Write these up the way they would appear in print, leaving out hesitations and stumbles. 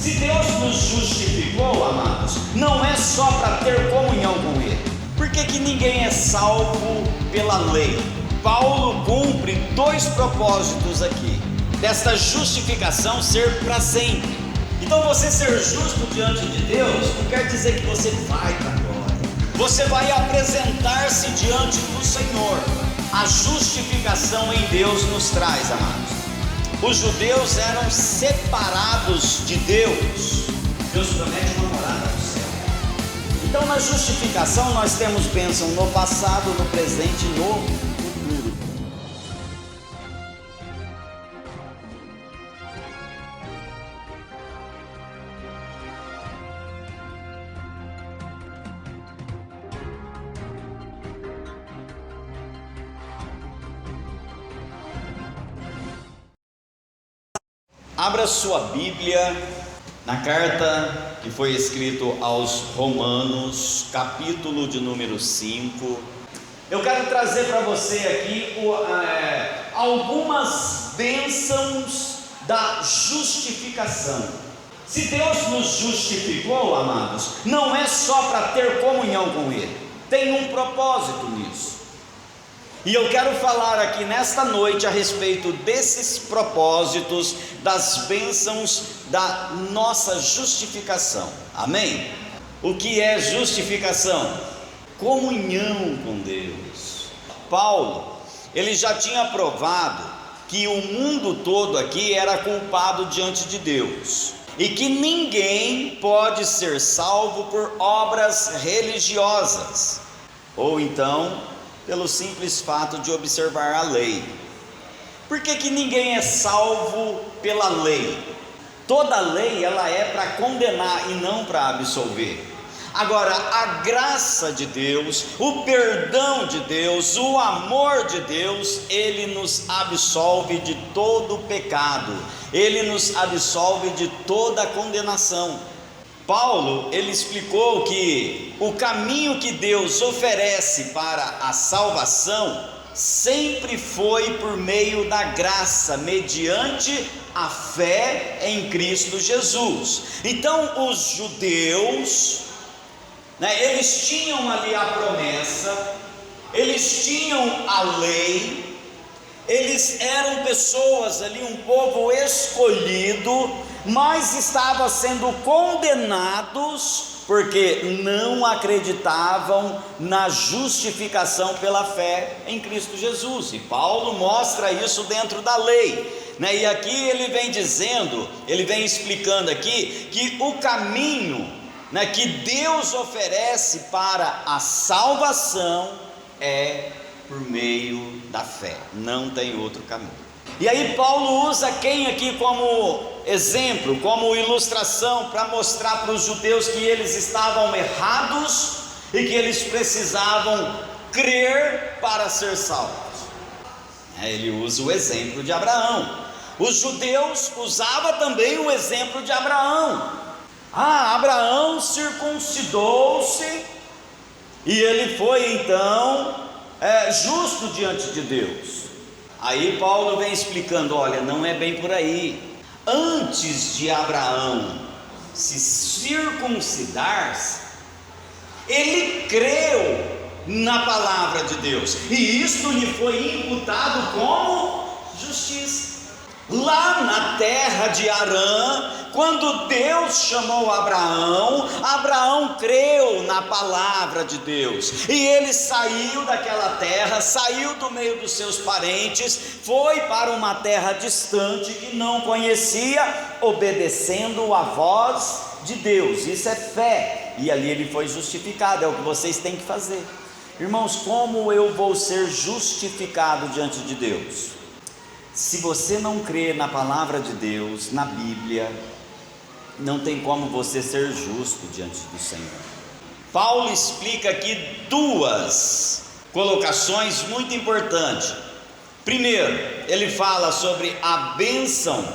Se Deus nos justificou, amados, não é só para ter comunhão com Ele. Por que ninguém é salvo pela lei? Paulo cumpre dois propósitos aqui, desta justificação ser para sempre. Então você ser justo diante de Deus não quer dizer que você vai para a glória. Você vai apresentar-se diante do Senhor. A justificação em Deus nos traz, amados. Os judeus eram separados de Deus. Deus promete uma morada no céu. Então na justificação nós temos bênção no passado, no presente e no futuro. Abra sua Bíblia na carta que foi escrito aos Romanos, capítulo de número 5. Eu quero trazer para você aqui algumas bênçãos da justificação. Se Deus nos justificou, amados, não é só para ter comunhão com Ele, tem um propósito nisso. E eu quero falar aqui nesta noite a respeito desses propósitos, das bênçãos da nossa justificação. Amém? O que é justificação? Comunhão com Deus. Paulo, ele já tinha provado que o mundo todo aqui era culpado diante de Deus, e que ninguém pode ser salvo por obras religiosas, ou então pelo simples fato de observar a lei. Por que ninguém é salvo pela lei? Toda lei ela é para condenar e não para absolver. Agora, a graça de Deus, o perdão de Deus, o amor de Deus, Ele nos absolve de todo o pecado, Ele nos absolve de toda a condenação. Paulo, ele explicou que o caminho que Deus oferece para a salvação sempre foi por meio da graça, mediante a fé em Cristo Jesus. Então os judeus, eles tinham ali a promessa, eles tinham a lei, eles eram pessoas ali, um povo escolhido, mas estavam sendo condenados porque não acreditavam na justificação pela fé em Cristo Jesus. E Paulo mostra isso dentro da lei, e aqui ele vem dizendo, ele vem explicando aqui que o caminho, que Deus oferece para a salvação é por meio da fé, não tem outro caminho. E aí Paulo usa quem aqui como exemplo, como ilustração, para mostrar para os judeus que eles estavam errados e que eles precisavam crer para ser salvos. Ele usa o exemplo de Abraão. Os judeus usavam também o exemplo de Abraão. Abraão circuncidou-se e ele foi então justo diante de Deus. Aí Paulo vem explicando, olha, não é bem por aí. Antes de Abraão se circuncidar, ele creu na palavra de Deus, e isso lhe foi imputado como justiça. Lá na terra de Harã, quando Deus chamou Abraão, Abraão creu na palavra de Deus, e ele saiu daquela terra, saiu do meio dos seus parentes, foi para uma terra distante que não conhecia, obedecendo a voz de Deus. Isso é fé, e ali ele foi justificado. É o que vocês têm que fazer. Irmãos, como eu vou ser justificado diante de Deus? Se você não crê na palavra de Deus, na Bíblia, não tem como você ser justo diante do Senhor. Paulo explica aqui duas colocações muito importantes. Primeiro, ele fala sobre a bênção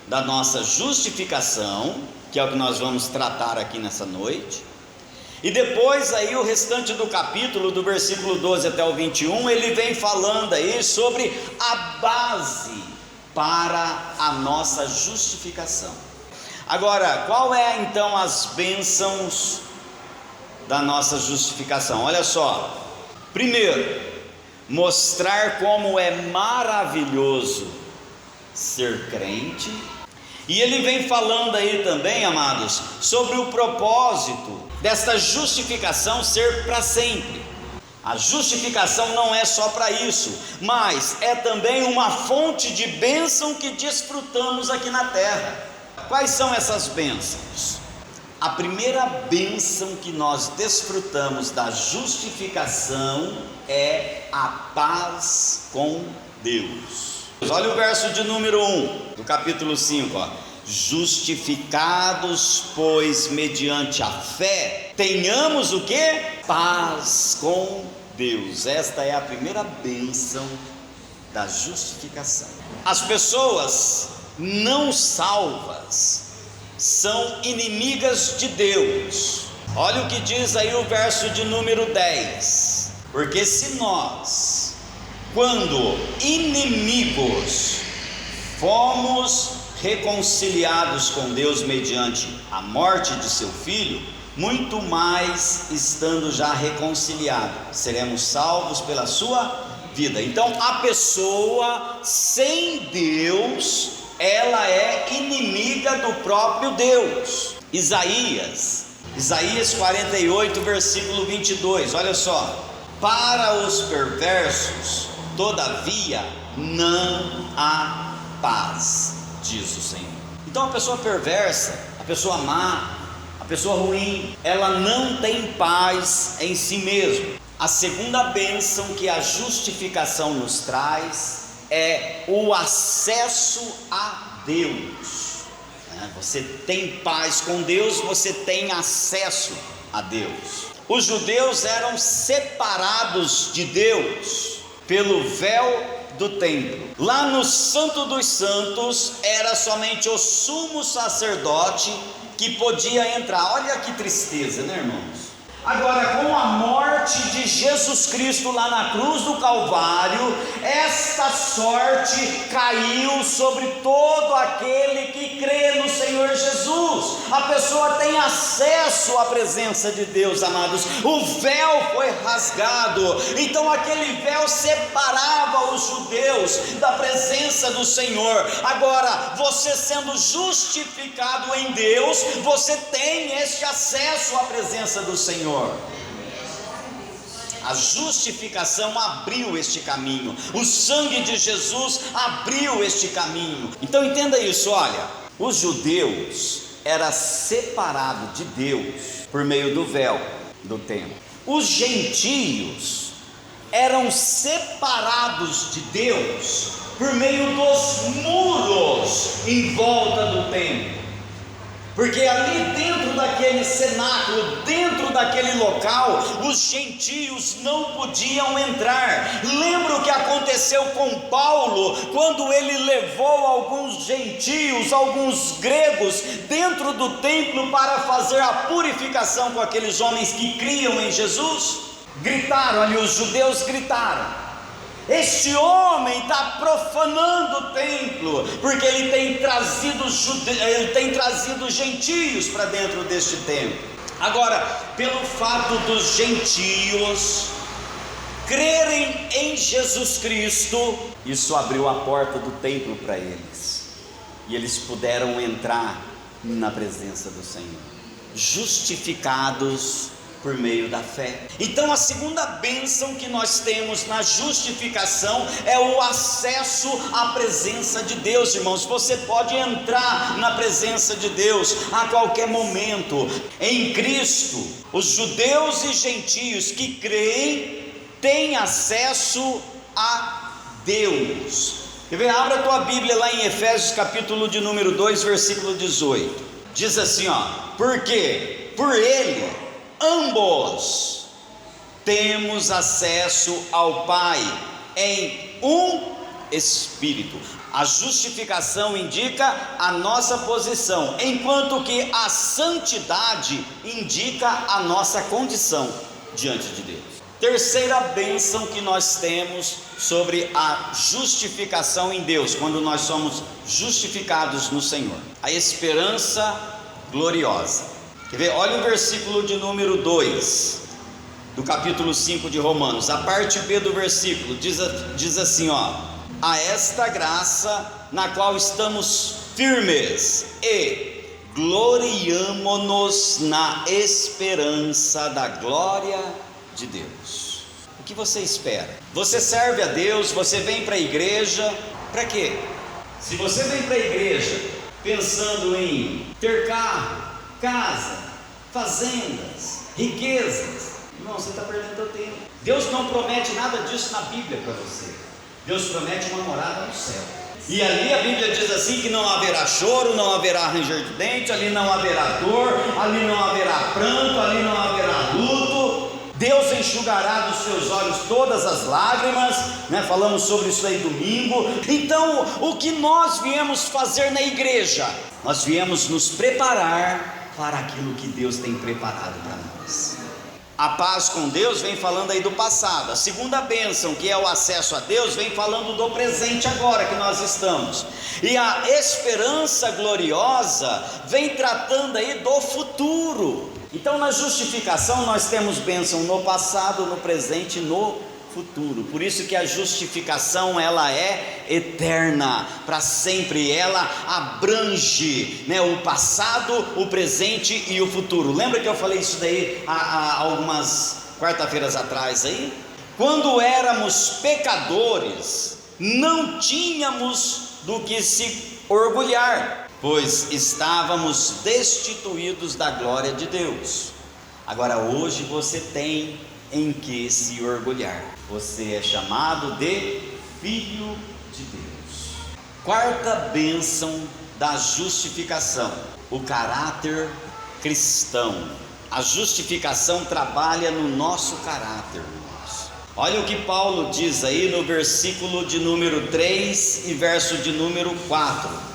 da nossa justificação, que é o que nós vamos tratar aqui nessa noite. E depois aí o restante do capítulo, do versículo 12 até o 21, ele vem falando aí sobre a base para a nossa justificação. Agora, qual é então as bênçãos da nossa justificação? Olha só. Primeiro, mostrar como é maravilhoso ser crente. E ele vem falando aí também, amados, sobre o propósito desta justificação ser para sempre. A justificação não é só para isso, mas é também uma fonte de bênção que desfrutamos aqui na terra. Quais são essas bênçãos? A primeira bênção que nós desfrutamos da justificação é a paz com Deus. Olha o verso de número 1 do capítulo 5, ó. Justificados, pois, mediante a fé, tenhamos o que? Paz com Deus. Esta é a primeira bênção da justificação. As pessoas não salvas são inimigas de Deus. Olha o que diz aí o verso de número 10. Porque se nós, quando inimigos, fomos reconciliados com Deus mediante a morte de seu Filho, muito mais estando já reconciliados, seremos salvos pela sua vida. Então a pessoa sem Deus, ela é inimiga do próprio Deus. Isaías 48, versículo 22, olha só. Para os perversos, todavia, não há paz, diz o Senhor. Então a pessoa perversa, a pessoa má, a pessoa ruim, ela não tem paz em si mesma. A segunda bênção que a justificação nos traz é o acesso a Deus. Você tem paz com Deus, você tem acesso a Deus. Os judeus eram separados de Deus pelo véu do templo. Lá no Santo dos Santos era somente o sumo sacerdote que podia entrar. Olha que tristeza, né, irmãos? Agora, com a morte de Jesus Cristo lá na cruz do Calvário, esta sorte caiu sobre todo aquele que crê no Senhor Jesus. A pessoa tem acesso à presença de Deus, amados. O véu foi rasgado, então aquele véu separava os judeus da presença do Senhor. Agora, você sendo justificado em Deus, você tem este acesso à presença do Senhor. A justificação abriu este caminho, o sangue de Jesus abriu este caminho. Então entenda isso, olha, os judeus eram separados de Deus por meio do véu do templo. Os gentios eram separados de Deus por meio dos muros em volta do templo. Porque ali dentro daquele cenáculo, dentro daquele local, os gentios não podiam entrar. Lembra o que aconteceu com Paulo, quando ele levou alguns gentios, alguns gregos, dentro do templo para fazer a purificação com aqueles homens que criam em Jesus? Gritaram ali, os judeus gritaram: este homem está profanando o templo, porque ele tem trazido gentios para dentro deste templo. Agora, pelo fato dos gentios crerem em Jesus Cristo, isso abriu a porta do templo para eles, e eles puderam entrar na presença do Senhor, justificados por meio da fé. Então a segunda bênção que nós temos na justificação é o acesso à presença de Deus, irmãos. Você pode entrar na presença de Deus a qualquer momento. Em Cristo, os judeus e gentios que creem têm acesso a Deus. Abra a tua Bíblia lá em Efésios capítulo de número 2, versículo 18. Diz assim, ó: porque por Ele ambos temos acesso ao Pai em um Espírito. A justificação indica a nossa posição, enquanto que a santidade indica a nossa condição diante de Deus. Terceira bênção que nós temos sobre a justificação em Deus, quando nós somos justificados no Senhor: a esperança gloriosa. Quer ver? Olha o versículo de número 2 do capítulo 5 de Romanos, a parte B do versículo, diz assim, ó: a esta graça na qual estamos firmes e gloriamo-nos na esperança da glória de Deus. O que você espera? Você serve a Deus, você vem para a igreja, para quê? Se você vem para a igreja pensando em ter carro, casa, fazendas, riquezas, irmão, você está perdendo seu tempo. Deus não promete nada disso na Bíblia para você. Deus promete uma morada no céu. E ali a Bíblia diz assim que não haverá choro, não haverá ranger de dente, ali não haverá dor, ali não haverá pranto, ali não haverá luto. Deus enxugará dos seus olhos todas as lágrimas, né? Falamos sobre isso aí domingo. Então, o que nós viemos fazer na igreja? Nós viemos nos preparar para aquilo que Deus tem preparado para nós. A paz com Deus vem falando aí do passado. A segunda bênção, que é o acesso a Deus, vem falando do presente agora que nós estamos. E a esperança gloriosa vem tratando aí do futuro. Então, na justificação nós temos bênção no passado, no presente e no futuro. Por isso que a justificação, ela é eterna, para sempre. Ela abrange, né, o passado, o presente e o futuro. Lembra que eu falei isso daí há algumas quarta-feiras atrás aí? Quando éramos pecadores, não tínhamos do que se orgulhar, pois estávamos destituídos da glória de Deus. Agora hoje você tem em que se orgulhar. Você é chamado de filho de Deus. Quarta bênção da justificação: o caráter cristão. A justificação trabalha no nosso caráter, irmãos. Olha o que Paulo diz aí no versículo de número 3 e verso de número 4.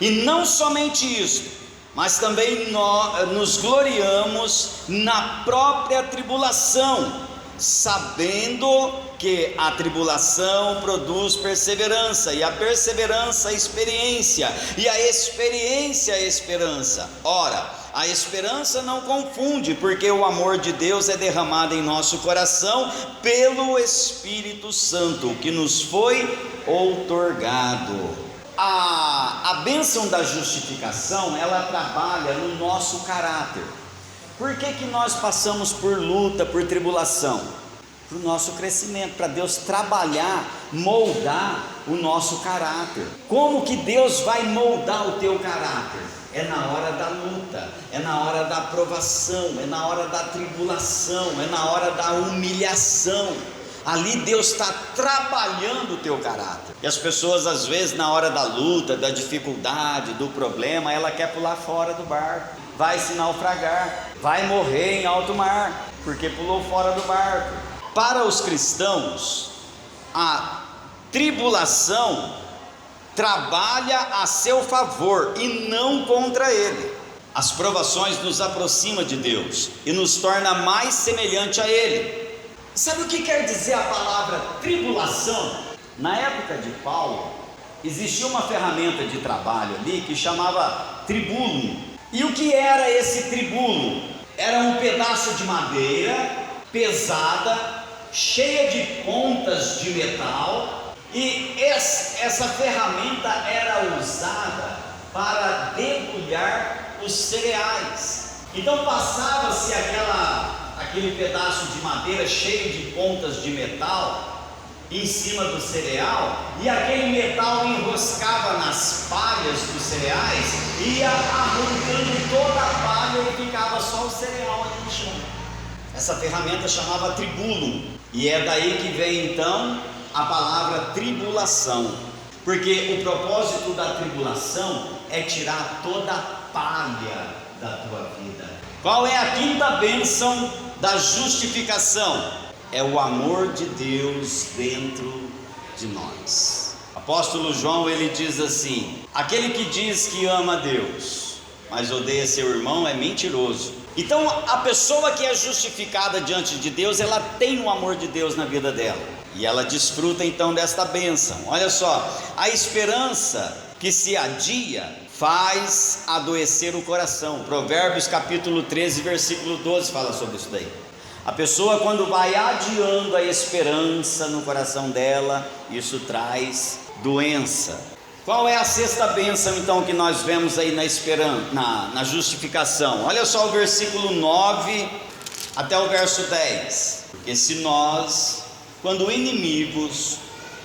E não somente isso, mas também nós nos gloriamos na própria tribulação, sabendo que a tribulação produz perseverança, e a perseverança experiência, e a experiência esperança. Ora, a esperança não confunde, porque o amor de Deus é derramado em nosso coração pelo Espírito Santo, que nos foi outorgado. A bênção da justificação, ela trabalha no nosso caráter. Por que nós passamos por luta, por tribulação? Para o nosso crescimento, para Deus trabalhar, moldar o nosso caráter. Como que Deus vai moldar o teu caráter? É na hora da luta, é na hora da provação, é na hora da tribulação, é na hora da humilhação. Ali Deus está trabalhando o teu caráter. E as pessoas às vezes na hora da luta, da dificuldade, do problema, ela quer pular fora do barco, vai se naufragar, vai morrer em alto mar, porque pulou fora do barco. Para os cristãos, a tribulação trabalha a seu favor e não contra ele. As provações nos aproximam de Deus e nos torna mais semelhante a Ele. Sabe o que quer dizer a palavra tribulação? Na época de Paulo, existia uma ferramenta de trabalho ali que chamava tribulum. E o que era esse tribulum? Era um pedaço de madeira pesada, cheia de pontas de metal, e essa ferramenta era usada para debulhar os cereais. Então passava-se aquele pedaço de madeira cheio de pontas de metal em cima do cereal, e aquele metal enroscava nas palhas dos cereais, ia arrancando toda a palha e ficava só o cereal ali no chão. Essa ferramenta chamava tribulum, e é daí que vem então a palavra tribulação, porque o propósito da tribulação é tirar toda a palha da tua vida. Qual é a quinta bênção da justificação? É o amor de Deus dentro de nós. Apóstolo João, ele diz assim: aquele que diz que ama a Deus, mas odeia seu irmão, é mentiroso, Então a pessoa que é justificada diante de Deus, ela tem o amor de Deus na vida dela, e ela desfruta então desta bênção. Olha só, a esperança que se adia faz adoecer o coração. Provérbios capítulo 13, versículo 12 fala sobre isso daí. A pessoa, quando vai adiando a esperança no coração dela, isso traz doença. Qual é a sexta bênção então que nós vemos aí na esperança, na justificação? Olha só o versículo 9 até o verso 10. Porque se nós, quando inimigos,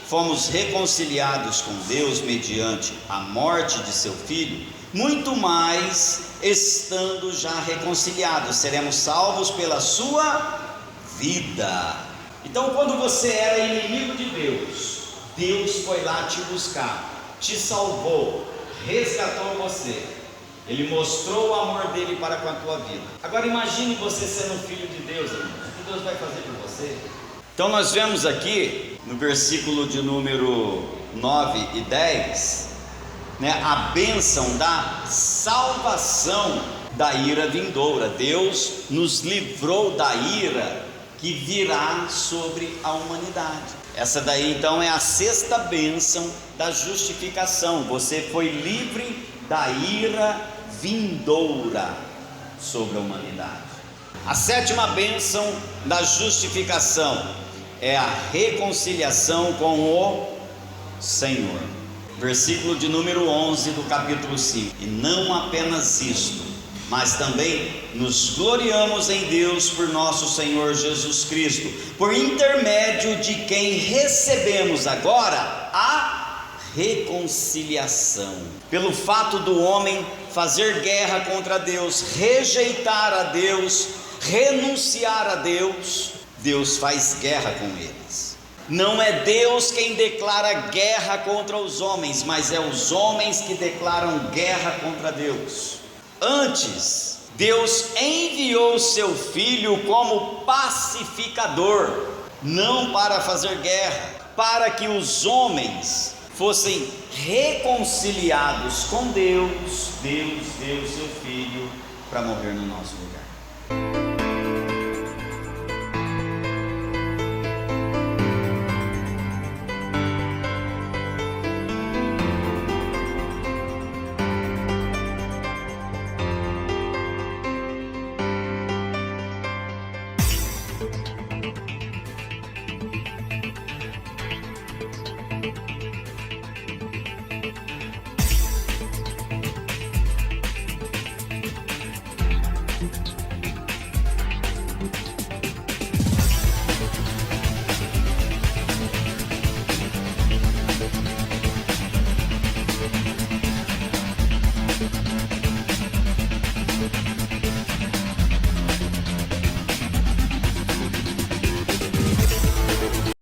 fomos reconciliados com Deus mediante a morte de seu Filho, muito mais, estando já reconciliados, seremos salvos pela sua vida. Então, quando você era inimigo de Deus, Deus foi lá te buscar, te salvou, resgatou você. Ele mostrou o amor dele para com a tua vida. Agora imagine você sendo filho de Deus, amigo. O que Deus vai fazer por você? Então nós vemos aqui no versículo de número 9 e 10, a bênção da salvação da ira vindoura. Deus nos livrou da ira que virá sobre a humanidade. Essa daí então é a sexta bênção da justificação. Você foi livre da ira vindoura sobre a humanidade. A sétima bênção da justificação é a reconciliação com o Senhor. Versículo de número 11 do capítulo 5. E não apenas isto, mas também nos gloriamos em Deus por nosso Senhor Jesus Cristo, por intermédio de quem recebemos agora a reconciliação. Pelo fato do homem fazer guerra contra Deus, rejeitar a Deus, renunciar a Deus, Deus faz guerra com eles. Não é Deus quem declara guerra contra os homens, mas é os homens que declaram guerra contra Deus. Antes, Deus enviou seu Filho como pacificador, não para fazer guerra, para que os homens fossem reconciliados com Deus. Deus deu seu Filho para morrer no nosso lugar.